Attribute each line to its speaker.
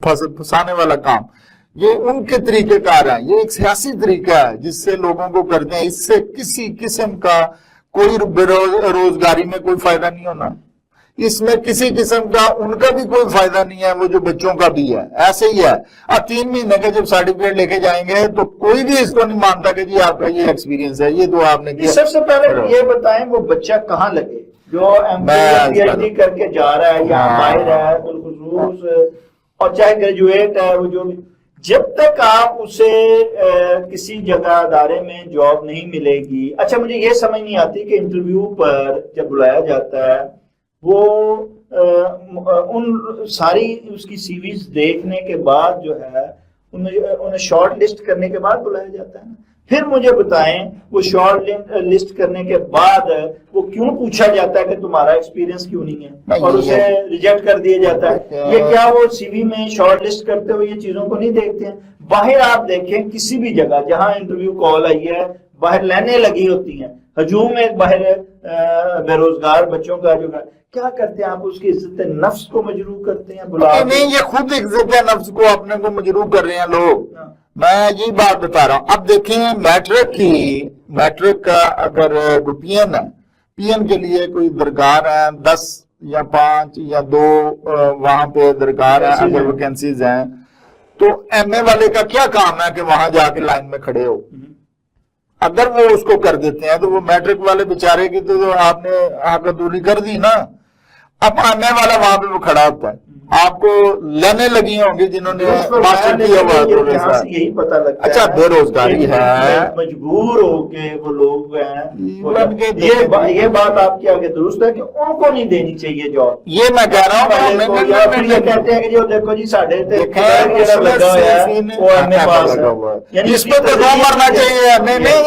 Speaker 1: پھنسانے والا کام، یہ ان کے طریقہ کار ہیں، یہ ایک سیاسی طریقہ ہے جس سے لوگوں کو کرتے ہیں. اس سے کسی قسم کا کوئی روزگاری میں کوئی فائدہ نہیں ہونا، اس میں کسی قسم کا ان کا بھی کوئی فائدہ نہیں ہے، وہ جو بچوں کا بھی ہے ایسے ہی ہے. اب 3 مہینے کا جب سرٹیفکیٹ لے کے جائیں گے تو کوئی بھی اس کو نہیں مانتا کہ جی آپ کا یہ ایکسپیرینس ہے، یہ تو آپ نے کیا.
Speaker 2: سب سے پہلے یہ بتائیں وہ بچہ کہاں لگے جو پی ایچ ڈی کر کے جا رہا ہے یا باہر ہے بالخصوص، اور چاہے گریجویٹ ہے، وہ جو جب تک آپ اسے کسی جگہ ادارے میں جاب نہیں ملے گی. اچھا مجھے یہ سمجھ نہیں آتی کہ انٹرویو پر جب بلایا جاتا ہے وہ ان ساری اس کی سی ویز دیکھنے کے بعد جو ہے انہیں شارٹ لسٹ کرنے کے بعد بلایا جاتا ہے نا. پھر مجھے بتائیں وہ شارٹ لسٹ کرنے کے بعد وہ کیوں پوچھا جاتا ہے کہ تمہارا ایکسپیرینس کیوں نہیں ہے اور اسے ریجیکٹ کر دیا جاتا ہے. یہ کیا وہ سی وی میں شارٹ لسٹ کرتے ہوئے یہ چیزوں کو نہیں دیکھتے ہیں؟ باہر آپ دیکھیں کسی بھی جگہ جہاں انٹرویو کال آئی ہے باہر لائنیں لگی ہوتی ہیں، ہجوم ہے باہر بے روزگار بچوں کا جو کیا کرتے ہیں آپ اس کی عزت نفس کو مجروح کرتے ہیں.
Speaker 1: نہیں، یہ خود عزت نفس کو اپنے کو مجروح کر رہے ہیں لوگ. میں یہی بات بتا رہا ہوں. اب دیکھیں میٹرک کا اگر پی این ہے، پی این کے لیے کوئی درکار ہے 10 یا 5 یا 2 وہاں پہ درکار ہے اگر ویکینسیز ہیں، تو ایم اے والے کا کیا کام ہے کہ وہاں جا کے لائن میں کھڑے ہو؟ اگر وہ اس کو کر دیتے ہیں تو وہ میٹرک والے بیچارے کی تو آپ نے آگے دوری کر دی نا. اب آنے والا وہاں پہ وہ کھڑا ہوتا ہے، آپ کو لینے لگی ہوں گی جنہوں نے ماسٹر کیا ہوا ہے.
Speaker 2: یہی پتہ لگتا ہے
Speaker 1: اچھا بے روزگاری ہے،
Speaker 2: مجبور ہو کے وہ لوگ ہیں. یہ بات آپ کے آگے درست ہے کہ ان کو نہیں دینی چاہیے جاب.
Speaker 1: یہ میں کہہ رہا ہوں.
Speaker 2: یہ کہتے ہیں کہ جو دیکھو جی ساڑھے
Speaker 1: اس پہ تو مرنا چاہیے. نہیں